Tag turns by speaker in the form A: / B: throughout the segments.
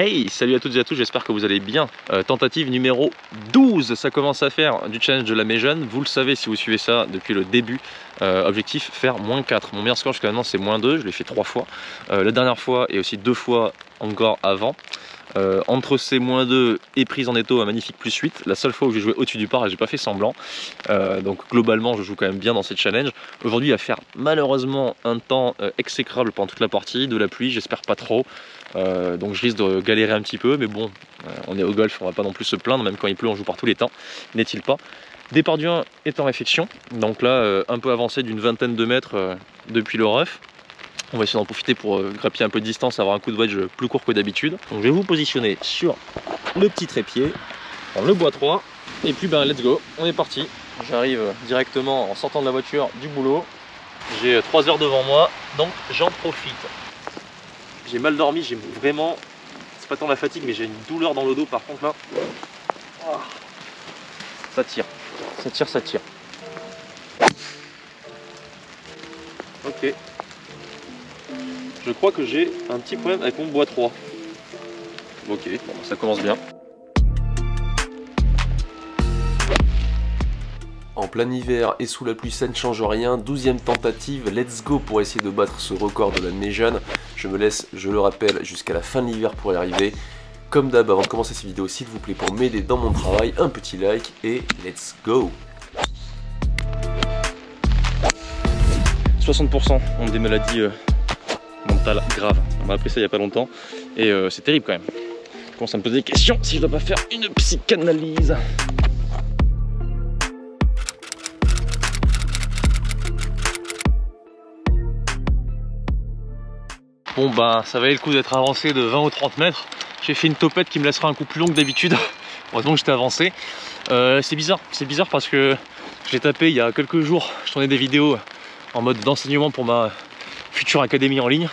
A: Hey, salut à toutes et à tous, j'espère que vous allez bien. Tentative numéro 12, ça commence à faire du challenge de la Méjeune. Vous le savez si vous suivez ça depuis le début. Objectif, faire -4. Mon meilleur score jusqu'à maintenant c'est -2, je l'ai fait 3 fois. La dernière fois et aussi 2 fois encore avant. Entre ces -2 et prise en étau, un magnifique +8. La seule fois où j'ai joué au-dessus du par et j'ai pas fait semblant. Donc globalement je joue quand même bien dans ces challenges. Aujourd'hui à faire malheureusement un temps exécrable pendant toute la partie, de la pluie, j'espère pas trop. Donc je risque de galérer un petit peu, mais bon, on est au golf, on va pas non plus se plaindre, même quand il pleut on joue par tous les temps, n'est-il pas? Départ du 1 est en réflexion, donc là un peu avancé d'une vingtaine de mètres depuis le rough. On va essayer d'en profiter pour grappiller un peu de distance, avoir un coup de wedge plus court que d'habitude. Donc je vais vous positionner sur le petit trépied, dans le bois 3, et puis ben let's go, on est parti. J'arrive directement en sortant de la voiture du boulot, j'ai 3 heures devant moi, donc j'en profite. J'ai mal dormi, j'ai vraiment, c'est pas tant la fatigue, mais j'ai une douleur dans le dos par contre là. Oh. Ça tire, ça tire, ça tire. Ok. Je crois que j'ai un petit problème avec mon bois 3. Ok, bon, ça commence bien.
B: En plein hiver et sous la pluie, ça ne change rien. 12e tentative, let's go pour essayer de battre ce record de la Méjeune. Je me laisse, je le rappelle, jusqu'à la fin de l'hiver pour y arriver. Comme d'hab, avant de commencer cette vidéo, s'il vous plaît, pour m'aider dans mon travail, un petit like et let's go.
A: 60% ont des maladies mentales graves. On m'a appris ça il n'y a pas longtemps et c'est terrible quand même. Je commence à me poser des questions si je dois pas faire une psychanalyse. Bon bah ça valait le coup d'être avancé de 20 ou 30 mètres. J'ai fait une topette qui me laissera un coup plus long que d'habitude. Heureusement que j'étais avancé. C'est bizarre parce que je l'ai tapé il y a quelques jours. Je tournais des vidéos en mode d'enseignement pour ma future académie en ligne.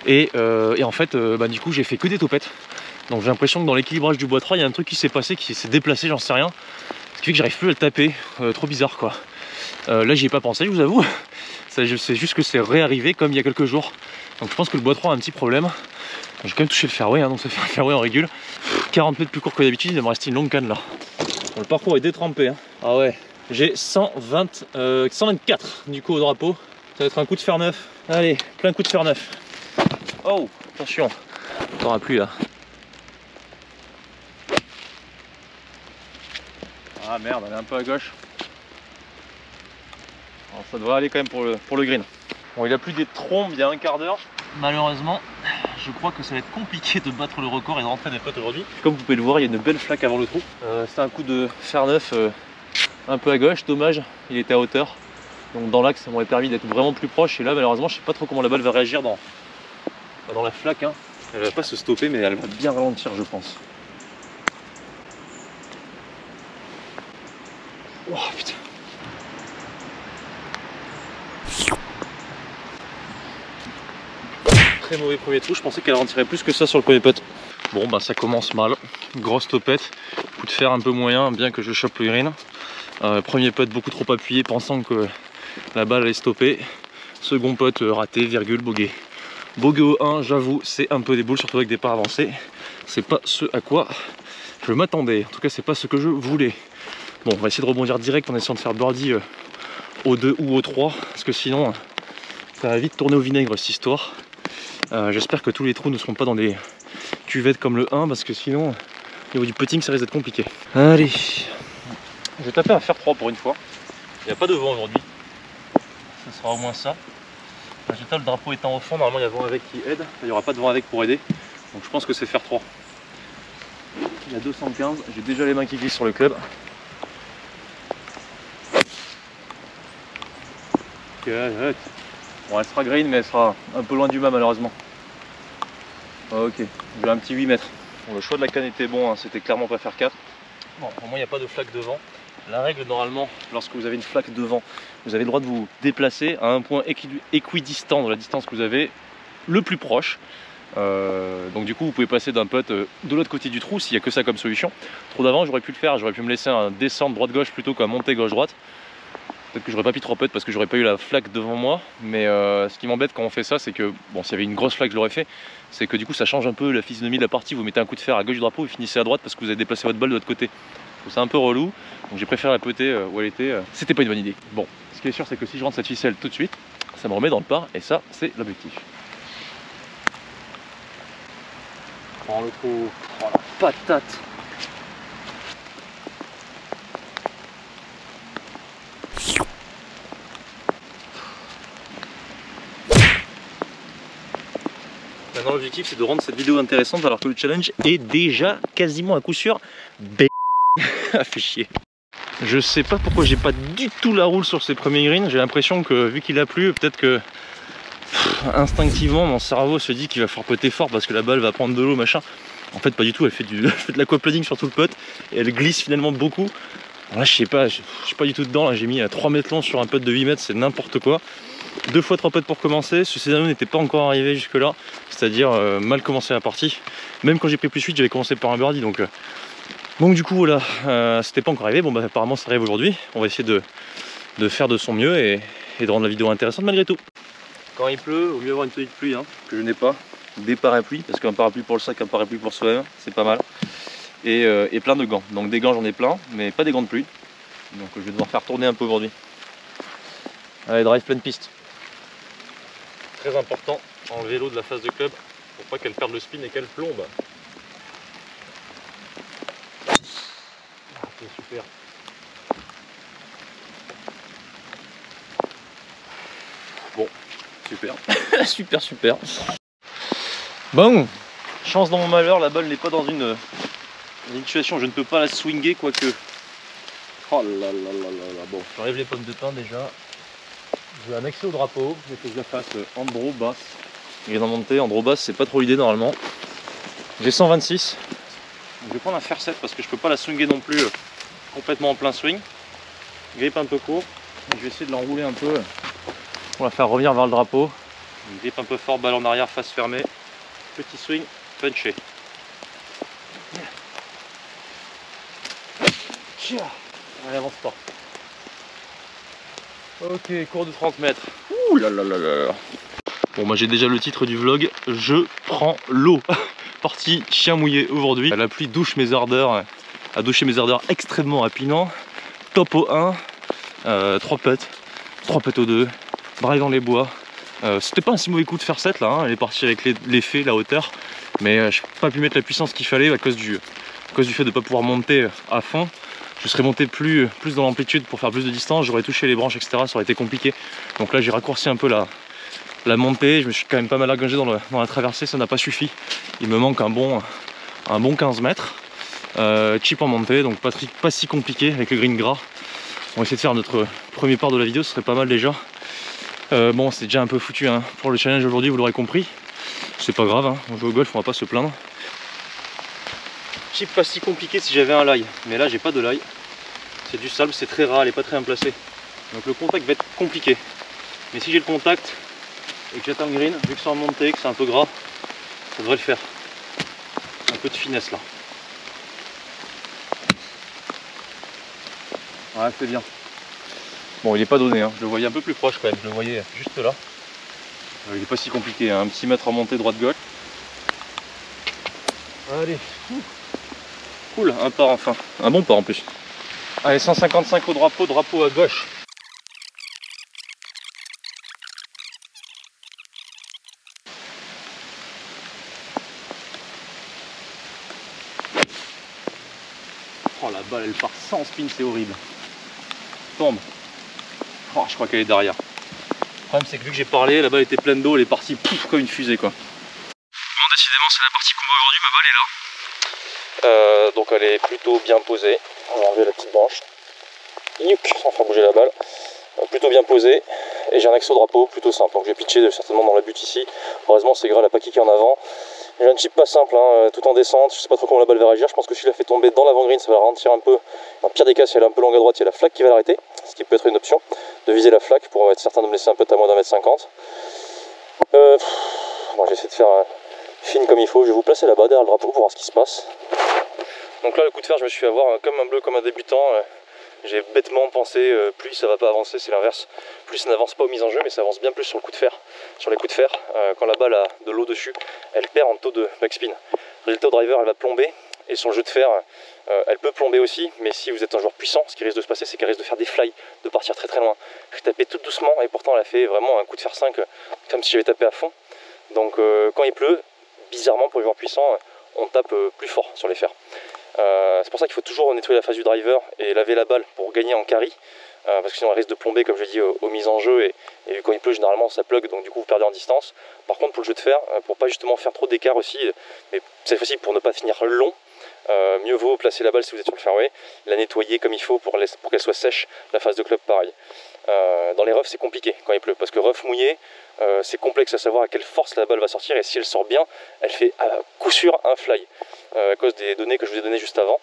A: Et en fait bah, du coup j'ai fait que des topettes. Donc j'ai l'impression que dans l'équilibrage du bois 3 il y a un truc qui s'est passé, qui s'est déplacé, j'en sais rien. Ce qui fait que j'arrive plus à le taper. Trop bizarre quoi. Là j'y ai pas pensé, je vous avoue. C'est juste que c'est réarrivé comme il y a quelques jours. Donc je pense que le bois 3 a un petit problème. J'ai quand même touché le fairway, hein, donc ça fait un fairway en régule. 40 mètres plus court que d'habitude, il va me rester une longue canne là. Bon, le parcours est détrempé. Hein. Ah ouais, j'ai 124 du coup au drapeau. Ça va être un coup de fer neuf. Allez, plein coup de fer neuf. Oh, attention, on n'aura plus là. Ah merde, elle est un peu à gauche. Alors, ça devrait aller quand même pour le green. Bon, il a plus des trompes il y a un quart d'heure. Malheureusement, je crois que ça va être compliqué de battre le record et de rentrer des potes aujourd'hui. Comme vous pouvez le voir, il y a une belle flaque avant le trou. C'était un coup de fer neuf un peu à gauche, dommage, il était à hauteur. Donc dans l'axe, ça m'aurait permis d'être vraiment plus proche. Et là, malheureusement, je sais pas trop comment la balle va réagir dans la flaque. Hein. Elle va pas se stopper, mais elle va bien ralentir, je pense. Oh putain. Très mauvais premier trou, je pensais qu'elle rentirait plus que ça sur le premier putt. Bon bah ça commence mal, grosse topette, coup de fer un peu moyen, bien que je chope le green. Premier putt beaucoup trop appuyé, pensant que la balle allait stopper. Second putt raté, virgule, bogey. Bogey au 1, j'avoue, c'est un peu des boules, surtout avec des parts avancées. C'est pas ce à quoi je m'attendais, en tout cas c'est pas ce que je voulais. Bon, on va essayer de rebondir direct en essayant de faire birdie au 2 ou au 3, parce que sinon ça va vite tourner au vinaigre cette histoire. J'espère que tous les trous ne seront pas dans des cuvettes comme le 1 parce que sinon au niveau du putting ça risque d'être compliqué. Allez, je vais taper un fer 3 pour une fois. Il n'y a pas de vent aujourd'hui. Ce sera au moins ça. Résultat, le drapeau étant au fond, normalement il y a vent avec qui aide. Il n'y aura pas de vent avec pour aider. Donc je pense que c'est fer 3. Il y a 215, j'ai déjà les mains qui glissent sur le club. Ok, bon, elle sera green mais elle sera un peu loin du mât malheureusement. Ok, j'ai un petit 8 mètres. Bon, le choix de la canne était bon, hein, c'était clairement pas faire 4. Bon, au moins il n'y a pas de flaque devant. La règle normalement, lorsque vous avez une flaque devant, vous avez le droit de vous déplacer à un point équidistant de la distance que vous avez le plus proche. Donc du coup vous pouvez passer d'un putt de l'autre côté du trou s'il n'y a que ça comme solution. Trop d'avant j'aurais pu le faire, j'aurais pu me laisser un descendre droite-gauche plutôt qu'un monter gauche-droite. Peut-être que j'aurais pas pu trop putt parce que j'aurais pas eu la flaque devant moi, mais ce qui m'embête quand on fait ça, c'est que, bon, s'il y avait une grosse flaque, je l'aurais fait, c'est que du coup ça change un peu la physionomie de la partie. Vous mettez un coup de fer à gauche du drapeau, vous finissez à droite parce que vous avez déplacé votre balle de l'autre côté. C'est un peu relou, donc j'ai préféré la putter où elle était. C'était pas une bonne idée. Bon, ce qui est sûr, c'est que si je rentre cette ficelle tout de suite, ça me remet dans le par, et ça, c'est l'objectif. Prends le coup, oh la patate. Maintenant l'objectif c'est de rendre cette vidéo intéressante alors que le challenge est déjà quasiment à coup sûr ah, fait chier. Je sais pas pourquoi j'ai pas du tout la roule sur ces premiers greens. J'ai l'impression que vu qu'il a plu, peut-être que instinctivement mon cerveau se dit qu'il va falloir putter fort parce que la balle va prendre de l'eau machin. En fait pas du tout, elle fait de l'aquaplaning sur tout le putt et elle glisse finalement beaucoup. Alors là je sais pas, je suis pas du tout dedans, là j'ai mis à 3 mètres long sur un putt de 8 mètres, c'est n'importe quoi. 2 fois 3 putts pour commencer, ce scénario n'était pas encore arrivé jusque là, c'est-à-dire mal commencer la partie. Même quand j'ai pris plus 8 j'avais commencé par un birdie donc du coup voilà, c'était pas encore arrivé. Bon bah apparemment ça arrive aujourd'hui, on va essayer de faire de son mieux et de rendre la vidéo intéressante malgré tout. Quand il pleut, au mieux avoir une petite pluie hein, que je n'ai pas, des parapluies, parce qu'un parapluie pour le sac, un parapluie pour soi-même, c'est pas mal. Et plein de gants, donc des gants j'en ai plein, mais pas des gants de pluie. Donc je vais devoir faire tourner un peu aujourd'hui. Allez, drive pleine piste. Très important, enlever l'eau de la face de club pour pas qu'elle perde le spin et qu'elle plombe. Ah, c'est super. Bon, super. super. Bon, chance dans mon malheur, la balle n'est pas dans une situation où je ne peux pas la swinger, quoique. Oh là là là là. Bon, j'enlève les pommes de pin déjà. Je vais annexer au drapeau, il faut que je la fasse andro basse. Il est dans montée, andro basse, c'est pas trop l'idée normalement. J'ai 126. Donc je vais prendre un fer 7 parce que je peux pas la swinger non plus complètement en plein swing. Grip un peu court. Donc je vais essayer de l'enrouler un peu pour la faire revenir vers le drapeau. Une grip un peu fort, balle en arrière, face fermée. Petit swing, punché. Allez, avance pas. Ok, cours de 30 mètres. Ouh là là là là. Bon, moi j'ai déjà le titre du vlog. Je prends l'eau. Parti chien mouillé aujourd'hui. La pluie douche mes ardeurs. A douché mes ardeurs extrêmement rapidement. Top au 1. 3 putts. 3 putts au 2. Drive dans les bois. C'était pas un si mauvais coup de faire 7 là. Hein. Elle est partie avec l'effet, la hauteur. Mais je n'ai pas pu mettre la puissance qu'il fallait à cause du fait de ne pas pouvoir monter à fond. Je serais monté plus dans l'amplitude pour faire plus de distance, j'aurais touché les branches, etc. Ça aurait été compliqué. Donc là j'ai raccourci un peu la montée, je me suis quand même pas mal engagé dans la traversée, ça n'a pas suffi. Il me manque un bon 15 mètres. Chip en montée, donc pas si compliqué avec le green gras. On va essayer de faire notre premier part de la vidéo, ce serait pas mal déjà. Bon, c'est déjà un peu foutu hein, pour le challenge aujourd'hui, vous l'aurez compris. C'est pas grave, hein, on joue au golf, on va pas se plaindre. Chip pas si compliqué si j'avais un lie, mais là j'ai pas de lie. C'est du sable, c'est très rare, elle est pas très bien placée. Donc le contact va être compliqué. Mais si j'ai le contact et que j'atteins le green, vu que c'est en montée, que c'est un peu gras, ça devrait le faire. Un peu de finesse là. Ouais, c'est bien. Bon, il est pas donné, hein. Je le voyais un peu plus proche quand même, je le voyais juste là. Il est pas si compliqué, hein. Un petit mètre en montée droite-gauche. Allez. Cool, un par enfin. Un bon par en plus. Allez, 155 au drapeau à gauche. Oh la balle elle part sans spin, c'est horrible. Tombe. Oh, je crois qu'elle est derrière. Le problème c'est que vu que j'ai parlé, la balle était pleine d'eau, elle est partie pouf, comme une fusée quoi. Bon, décidément c'est la partie combat aujourd'hui, ma balle est là. Donc elle est plutôt bien posée. On va enlever la petite branche. Sans faire bouger la balle. Plutôt bien posée. Et j'ai un axe au drapeau plutôt simple. Donc je vais pitcher certainement dans la butte ici. Heureusement c'est gras, elle n'a pas kické en avant. J'ai un chip pas simple, hein, tout en descente. Je sais pas trop comment la balle va réagir. Je pense que si je la fais tomber dans l'avant green, ça va la ralentir un peu. Dans le pire des cas, si elle est un peu longue à droite, il y a la flaque qui va l'arrêter. Ce qui peut être une option. De viser la flaque pour être certain de me laisser un peu à moins d'1,50 m. Bon, j'essaie de faire fine comme il faut. Je vais vous placer là-bas derrière le drapeau pour voir ce qui se passe. Donc là, le coup de fer, je me suis fait avoir comme un bleu, comme un débutant. J'ai bêtement pensé, plus ça va pas avancer, c'est l'inverse. Plus ça n'avance pas aux mises en jeu, mais ça avance bien plus sur le coup de fer. Sur les coups de fer, quand la balle a de l'eau dessus, elle perd en taux de backspin. Résultat au driver, elle va plomber. Et sur le jeu de fer, elle peut plomber aussi, mais si vous êtes un joueur puissant, ce qui risque de se passer, c'est qu'elle risque de faire des fly, de partir très très loin. Je vais taper tout doucement, et pourtant elle a fait vraiment un coup de fer 5, comme si j'avais tapé à fond. Donc quand il pleut, bizarrement pour les joueurs puissants, on tape plus fort sur les fers. C'est pour ça qu'il faut toujours nettoyer la face du driver et laver la balle pour gagner en carry, parce que sinon elle risque de plomber, comme je dis, aux mises en jeu, et quand il pleut généralement ça plug, donc du coup vous perdez en distance. Par contre pour le jeu de fer, pour pas justement faire trop d'écart aussi, mais cette fois-ci pour ne pas finir long, mieux vaut placer la balle si vous êtes sur le fairway, la nettoyer comme il faut pour qu'elle soit sèche, la face de club pareil. Dans les roughs c'est compliqué quand il pleut, parce que rough mouillé, c'est complexe à savoir à quelle force la balle va sortir, et si elle sort bien, elle fait à coup sûr un fly, à cause des données que je vous ai données juste avant.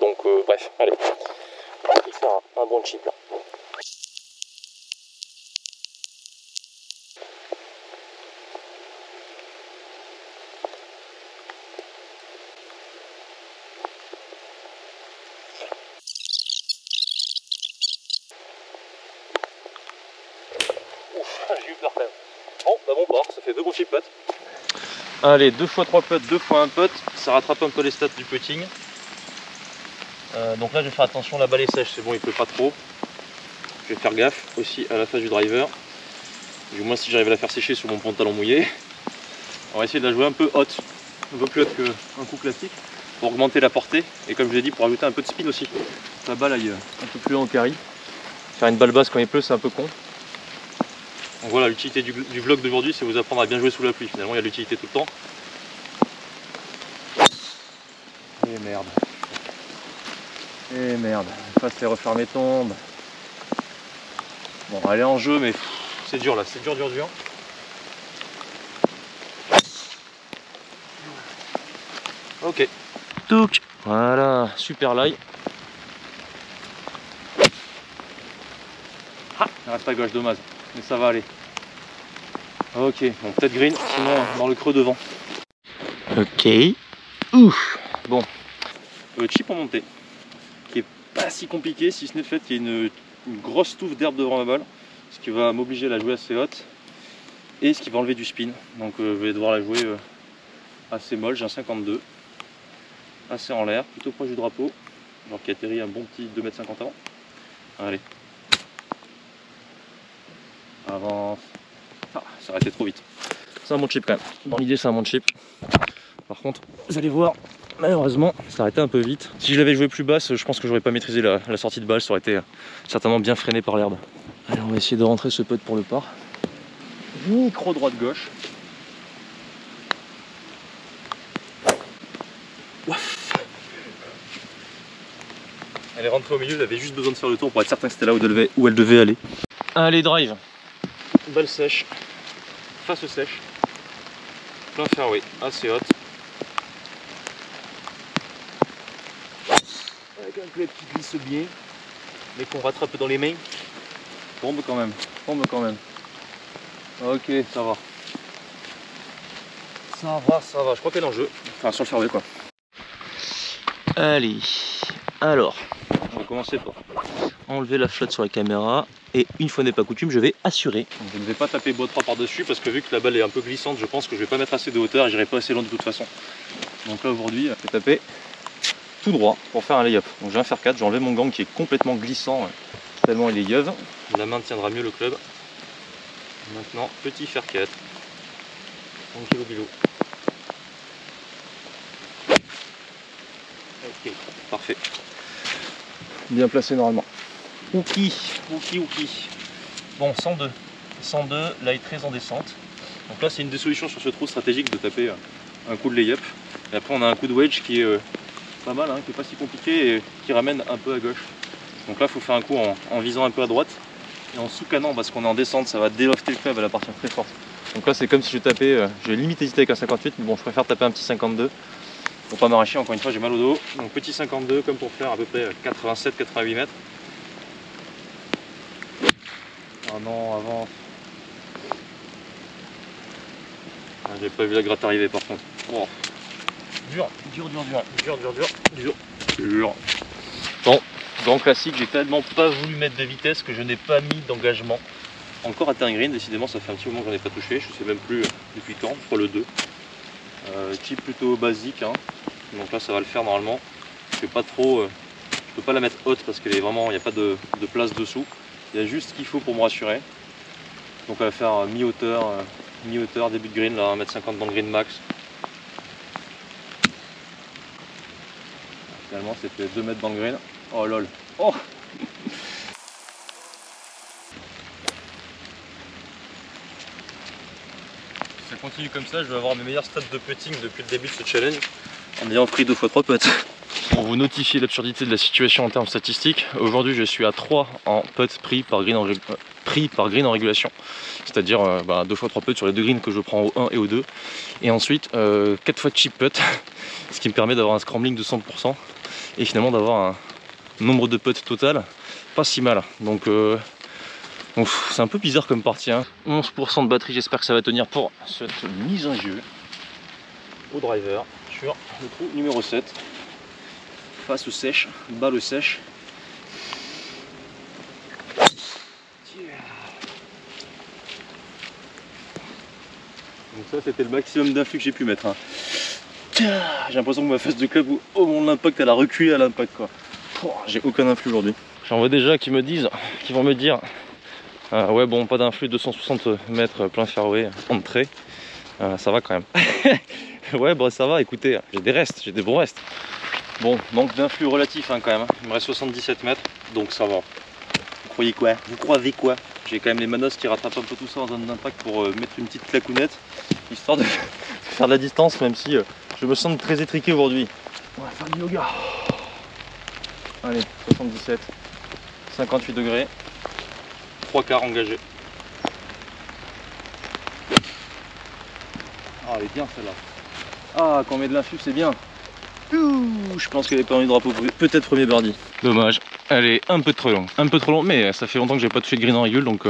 A: Donc bref, allez, on va faire un bon chip là. J'ai eu peur quand même. Bon part, ça fait 2 bons chip putts. Allez, 2 fois 3 putts, 2 fois 1 putt, ça rattrape un peu les stats du putting. Donc là je vais faire attention, la balle est sèche, c'est bon, il pleut pas trop. Je vais faire gaffe aussi à la face du driver. Du moins si j'arrive à la faire sécher sur mon pantalon mouillé. On va essayer de la jouer un peu haute, un peu plus haute qu'un coup classique, pour augmenter la portée, et comme je l'ai dit, pour ajouter un peu de speed aussi. La balle aille un peu plus loin au carry. Faire une balle basse quand il pleut, c'est un peu con. Donc voilà, l'utilité du vlog d'aujourd'hui, c'est vous apprendre à bien jouer sous la pluie. Finalement, il y a l'utilité tout le temps. Et merde. Et merde. Face les refermer tombe. Bon, elle est en jeu, mais c'est dur là, c'est dur. Ok. Touc. Voilà, super lie. Ah, il reste à gauche, dommage. Mais ça va aller. Ok, bon, peut-être green, sinon dans le creux devant. Ok. Ouf. Bon. Chip en montée, qui est pas si compliqué, si ce n'est le fait qu'il y ait une grosse touffe d'herbe devant la balle, ce qui va m'obliger à la jouer assez haute et ce qui va enlever du spin. Donc je vais devoir la jouer assez molle. J'ai un 52, assez en l'air, plutôt proche du drapeau, genre qui atterrit un bon petit 2,50 m avant. Allez. Avance. Ah, ça aurait été trop vite. C'est un bon chip quand même. Dans l'idée, c'est un bon chip. Par contre, vous allez voir, malheureusement, ça aurait été un peu vite. Si je l'avais joué plus basse, je pense que j'aurais pas maîtrisé la sortie de balle. Ça aurait été certainement bien freiné par l'herbe. Allez, on va essayer de rentrer ce putt pour le par. Micro droite-gauche. Elle est rentrée au milieu, elle avait juste besoin de faire le tour pour être certain que c'était là où elle devait aller. Allez, drive. Balle sèche, face sèche, plein fairway, assez haute. Avec un club qui glisse bien, mais qu'on rattrape dans les mains. Tombe quand même. Ok, ça va. Ça va, je crois qu'elle est en jeu. Enfin, sur le fairway quoi. Allez, alors, on va commencer par enlever la flotte sur la caméra. Et une fois n'est pas coutume, je vais assurer. Donc je ne vais pas taper bois 3 par-dessus parce que vu que la balle est un peu glissante, je pense que je vais pas mettre assez de hauteur et j'irai pas assez loin de toute façon. Donc là aujourd'hui, je vais taper tout droit pour faire un lay-up. Donc j'ai un fer 4, j'ai enlevé mon gang qui est complètement glissant tellement il est yeuve. La main tiendra mieux le club. Maintenant, petit fer 4. Tranquille au bilot. Ok, parfait. Bien placé normalement. Ok. Bon, 102, là est très en descente. Donc là c'est une des solutions sur ce trou stratégique de taper un coup de lay-up. Et après on a un coup de wedge qui est pas mal, hein, qui est pas si compliqué et qui ramène un peu à gauche. Donc là il faut faire un coup en visant un peu à droite et en sous-canant parce qu'on est en descente, ça va délofter le club, elle va partir très forte. Donc là c'est comme si je tapais, j'ai limite hésité avec un 58, mais bon je préfère taper un petit 52 pour pas m'arracher, encore une fois j'ai mal au dos. Donc petit 52 comme pour faire à peu près 87-88 mètres. Oh non, avance. Ah, j'ai pas vu la gratte arriver par contre. Oh. Dur. Bon, Grand classique, j'ai tellement pas voulu mettre de vitesse que je n'ai pas mis d'engagement. Encore à terre green, décidément ça fait un petit moment que j'en ai pas touché, je sais même plus depuis quand, je crois le 2. Type plutôt basique, hein. Donc là ça va le faire normalement. Je fais pas trop, je peux pas la mettre haute parce qu'elle est vraiment, il n'y a pas de place dessous. Il y a juste ce qu'il faut pour me rassurer. Donc elle va faire mi-hauteur, début de green, là 1m50 dans le green max. Finalement c'était 2 mètres dans le green. Oh lol. Oh, si ça continue comme ça, je vais avoir mes meilleurs stats de putting depuis le début de ce challenge en ayant pris 2 fois 3 putts. Pour vous notifier l'absurdité de la situation en termes statistiques, aujourd'hui je suis à 3 en putts pris par green en régulation. C'est-à-dire 2 fois 3 putts sur les 2 greens que je prends au 1 et au 2. Et ensuite 4 fois chip putt, ce qui me permet d'avoir un scrambling de 100% et finalement d'avoir un nombre de putts total pas si mal. Donc c'est un peu bizarre comme partie, hein. 11% de batterie, j'espère que ça va tenir pour cette mise en jeu au driver sur le trou numéro 7. Face sèche, balle sèche. Donc ça c'était le maximum d'influx que j'ai pu mettre, hein. J'ai l'impression que ma face de club, oh mon impact, elle a reculé à l'impact, quoi. J'ai aucun influx aujourd'hui. J'en vois déjà qui vont me dire ouais bon, pas d'influx, 260 mètres plein fairway entrée, ça va quand même. Ouais bah ça va, écoutez, j'ai des restes, j'ai des bons restes. Bon, manque d'influx relatif, hein, quand même, il me reste 77 mètres, donc ça va. Vous croyez quoi? Vous croyez quoi? J'ai quand même les manos qui rattrapent un peu tout ça en zone d'impact pour mettre une petite clacounette, histoire de faire de la distance, même si je me sens très étriqué aujourd'hui. On va faire du yoga. Allez, 77, 58 degrés, 3 quarts engagés. Ah, elle est bien celle-là. Ah, quand on met de l'influx, c'est bien. Ouh, je pense qu'elle est pas du drapeau, peut-être premier birdie. Dommage, elle est un peu trop longue, mais ça fait longtemps que j'ai pas touché de green en régule, donc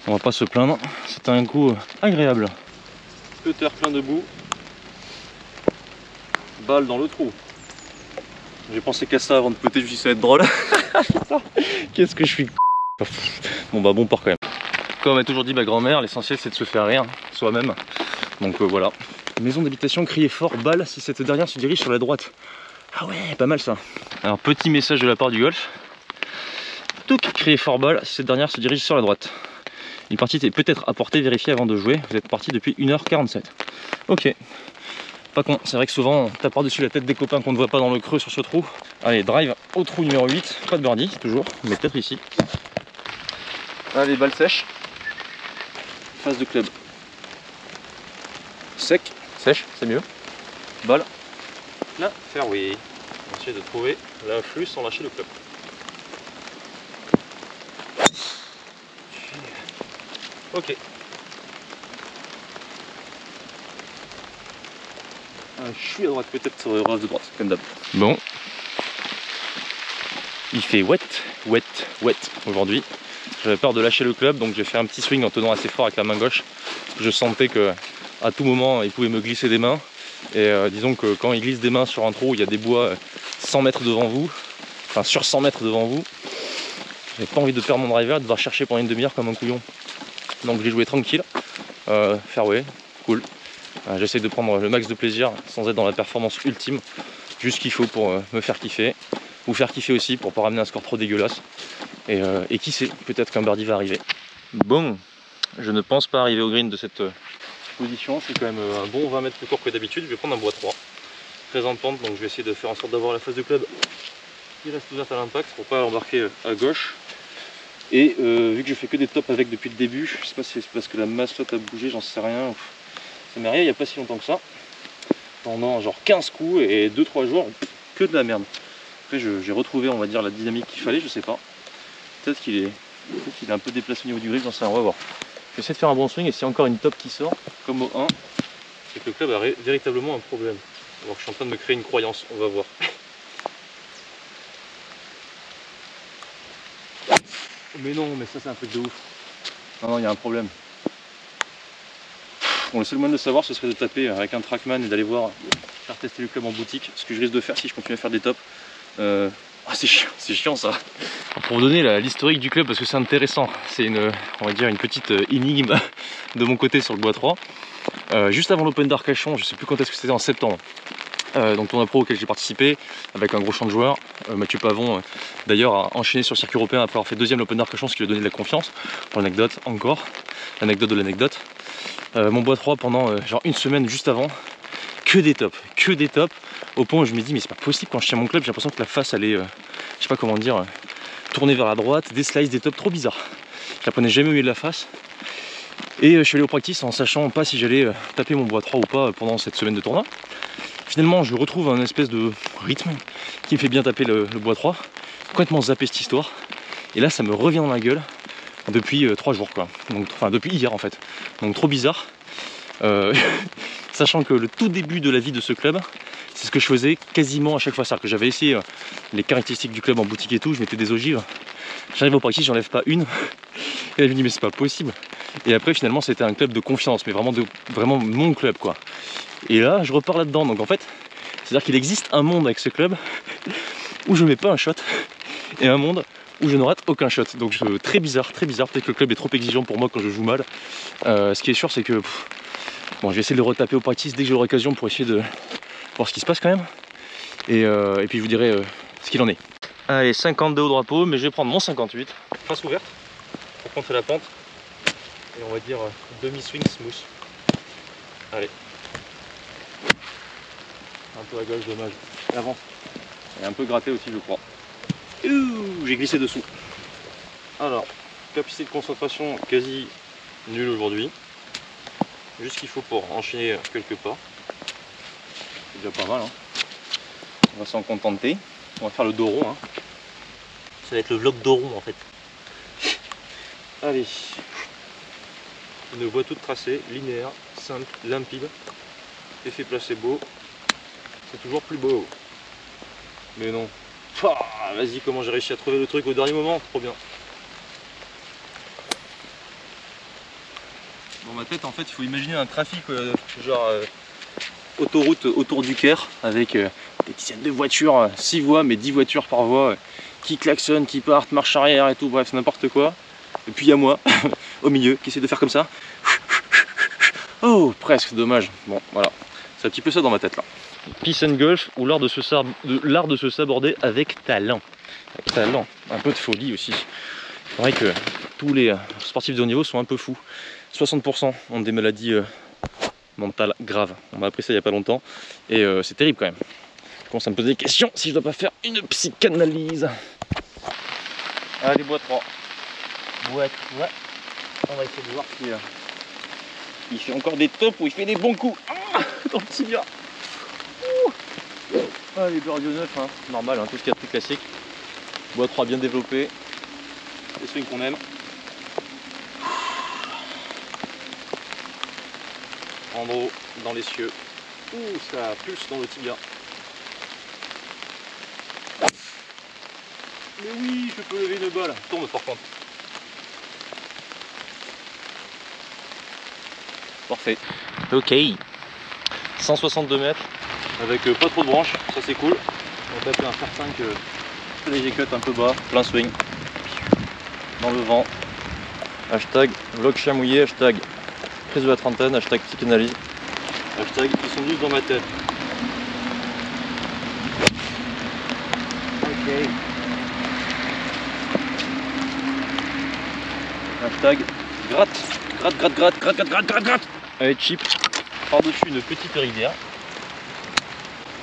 A: on va pas se plaindre. C'était un coup agréable. Putter plein de boue, balle dans le trou. J'ai pensé qu'à ça avant de putter, je me suis dit ça va être drôle. Qu'est-ce que je suis. Bon bah bon port quand même. Comme m'a toujours dit ma grand-mère, l'essentiel c'est de se faire rire soi-même. Donc voilà. Maison d'habitation, criez fort, balle si cette dernière se dirige sur la droite. Ah ouais, pas mal ça. Alors petit message de la part du golf. Touc, criez fort, balle si cette dernière se dirige sur la droite. Une partie est peut-être à portée, vérifiée avant de jouer. Vous êtes parti depuis 1h47. Ok. Pas con, c'est vrai que souvent on tape par-dessus la tête des copains qu'on ne voit pas dans le creux sur ce trou. Allez, drive au trou numéro 8. Pas de birdie, toujours, mais peut-être ici. Allez, balle sèche. Face de club. Sec, sèche, c'est mieux. Balle. Là, fairway. On va essayer de trouver l'influx sans lâcher le club. Ok. Je suis à droite, peut-être sur le rase de droite, comme d'hab. Bon. Il fait wet aujourd'hui. J'avais peur de lâcher le club, donc j'ai fait un petit swing en tenant assez fort avec la main gauche. Je sentais que à tout moment il pouvait me glisser des mains. Et disons que quand il glisse des mains sur un trou, il y a des bois 100 mètres devant vous, enfin sur 100 mètres devant vous. J'avais pas envie de perdre mon driver, de devoir chercher pendant une demi-heure comme un couillon. Donc j'ai joué tranquille, fairway, cool. J'essaie de prendre le max de plaisir sans être dans la performance ultime, juste ce qu'il faut pour me faire kiffer, vous faire kiffer aussi pour pas ramener un score trop dégueulasse. Et qui sait, peut-être qu'un birdie va arriver. Bon, je ne pense pas arriver au green de cette position, c'est quand même un bon 20 mètres plus court que d'habitude. Je vais prendre un bois 3, très en pente, donc je vais essayer de faire en sorte d'avoir la face de club qui reste ouverte à l'impact pour pas embarquer à gauche. Et vu que je fais que des tops avec depuis le début, je sais pas si c'est parce que la mascotte a bougé, j'en sais rien. Ça m'est arrivé il n'y a pas si longtemps que ça. Pendant genre 15 coups et 2-3 jours, que de la merde. Après j'ai retrouvé, on va dire, la dynamique qu'il fallait, je sais pas. Peut-être qu'il est un peu déplacé au niveau du grip, j'en sais rien, on va voir. J'essaie de faire un bon swing et s'il y a encore une top qui sort, comme au 1, c'est que le club a véritablement un problème. Alors je suis en train de me créer une croyance, on va voir. Mais non, mais ça c'est un truc de ouf. Non, il y a un problème. Bon, le seul moyen de le savoir, ce serait de taper avec un trackman et d'aller voir, faire tester le club en boutique. Ce que je risque de faire si je continue à faire des tops. Oh, c'est chiant ça. Pour vous donner l'historique du club, parce que c'est intéressant, c'est on va dire une petite énigme de mon côté sur le bois 3. Juste avant l'Open d'Arcachon, je sais plus quand est-ce que c'était, en septembre. Donc tournoi pro auquel j'ai participé avec un gros champ de joueurs. Mathieu Pavon d'ailleurs a enchaîné sur le circuit européen après avoir fait deuxième l'Open d'Arcachon, ce qui lui a donné de la confiance. Pour l'anecdote, encore l'anecdote de l'anecdote. Mon bois 3 pendant genre une semaine juste avant, que des tops, au point où je me dis mais c'est pas possible, quand je tiens mon club j'ai l'impression que la face elle est, je sais pas comment dire, tournée vers la droite, des slices, des tops trop bizarres. Je la prenais jamais au milieu de la face. Et je suis allé au practice en sachant pas si j'allais taper mon bois 3 ou pas pendant cette semaine de tournoi. Finalement je retrouve un espèce de rythme qui me fait bien taper le bois 3, complètement zappé cette histoire. Et là ça me revient dans la gueule depuis 3 jours quoi, donc, enfin depuis hier en fait, donc trop bizarre. Sachant que le tout début de la vie de ce club, c'est ce que je faisais quasiment à chaque fois, c'est-à-dire que j'avais essayé les caractéristiques du club en boutique et tout, je mettais des ogives, j'arrive au practice, j'enlève pas une, et là je me dis mais c'est pas possible. Et après finalement c'était un club de confiance, mais vraiment mon club quoi. Et là je repars là-dedans, donc en fait c'est-à-dire qu'il existe un monde avec ce club où je mets pas un shot et un monde où je ne rate aucun shot. Donc très bizarre, peut-être que le club est trop exigeant pour moi quand je joue mal. Ce qui est sûr c'est que bon, je vais essayer de le retaper au practice dès que j'aurai l'occasion pour essayer de voir ce qui se passe quand même. Et puis je vous dirai ce qu'il en est. Allez, 52 au drapeau, mais je vais prendre mon 58, face ouverte, pour contrer la pente. Et on va dire demi-swing smooth. Allez. Un peu à gauche, dommage. Et avant. Et un peu gratté aussi, je crois. J'ai glissé dessous. Alors, capacité de concentration quasi nulle aujourd'hui. Juste ce qu'il faut pour enchaîner quelques pas. C'est déjà pas mal. Hein. On va s'en contenter. On va faire le dos rond. Hein. Ça va être le vlog dos rond en fait. Allez. Une voie toute tracée, linéaire, simple, limpide. Effet placebo. C'est toujours plus beau. Mais non. Vas-y, comment j'ai réussi à trouver le truc au dernier moment. Trop bien. Dans ma tête en fait il faut imaginer un trafic genre autoroute autour du Caire avec des dizaines de voitures, 6 voies mais 10 voitures par voie qui klaxonnent, qui partent, marche arrière et tout, bref n'importe quoi. Et puis il y a moi au milieu qui essaie de faire comme ça. Oh presque, dommage. Bon voilà, c'est un petit peu ça dans ma tête là. Peace and Golf ou l'art de se saborder avec talent. Avec talent, un peu de folie aussi. C'est vrai que tous les sportifs de haut niveau sont un peu fous. 60% ont des maladies mentales graves. On m'a appris ça il n'y a pas longtemps et c'est terrible quand même. Je commence à me poser des questions si je dois pas faire une psychanalyse. Allez, bois 3. Bois 3. On va essayer de voir si il fait encore des tops ou il fait des bons coups. Dans le tibia. Allez, Burdio 9, hein. Normal, hein, tout ce qu'il y a de plus classique. Bois 3 bien développé. Les swings qu'on aime. En haut, dans les cieux. Ça pulse dans le tibia. Mais oui, je peux lever une balle. Tourne par contre. Parfait. Ok. 162 mètres. Avec pas trop de branches. Ça c'est cool. On va taper un fer 5 léger cut un peu bas. Plein swing. Dans le vent. Hashtag vlog chien mouillé. Hashtag prise de la trentaine. Hashtag psychanalyse. Hashtag ils sont juste dans ma tête. Ok. Hashtag gratte. Allez, chip. Par-dessus une petite rivière.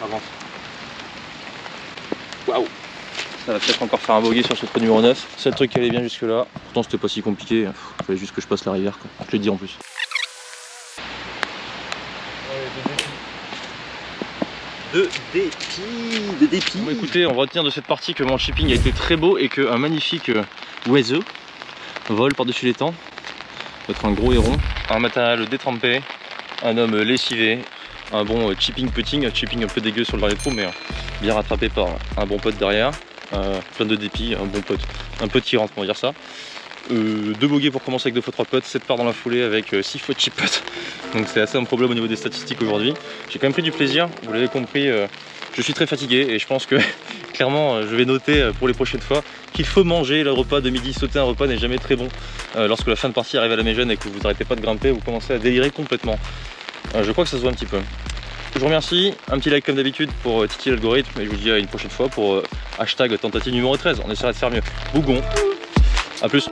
A: Avance. Waouh. Ça va peut-être encore faire un bogey sur ce trou numéro 9. C'est le truc qui allait bien jusque là. Pourtant c'était pas si compliqué. Il fallait juste que je passe la rivière quoi. Je l'ai dit en plus. De dépit. Bon, écoutez, on va retenir de cette partie que mon chipping a été très beau et qu'un magnifique oiseau vole par-dessus les temps. Peut-être un gros héron. Un matériel détrempé, un homme lessivé, un bon chipping putting, chipping un peu dégueu sur le dernier trou, mais bien rattrapé par un bon pote derrière. Plein de dépit, un bon pote, un peu tyran, on va dire ça. 2 bogeys pour commencer avec 2 fois 3 putts, 7 parts dans la foulée avec 6 fois chip putt. Donc c'est assez un problème au niveau des statistiques aujourd'hui. J'ai quand même pris du plaisir, vous l'avez compris, je suis très fatigué et je pense que clairement, je vais noter pour les prochaines fois qu'il faut manger le repas de midi. Sauter un repas n'est jamais très bon. Lorsque la fin de partie arrive à la méjeune et que vous n'arrêtez pas de grimper, vous commencez à délirer complètement. Je crois que ça se voit un petit peu. Je vous remercie, un petit like comme d'habitude pour titiller l'algorithme et je vous dis à une prochaine fois pour hashtag tentative numéro 13. On essaiera de faire mieux. Bougon, à plus.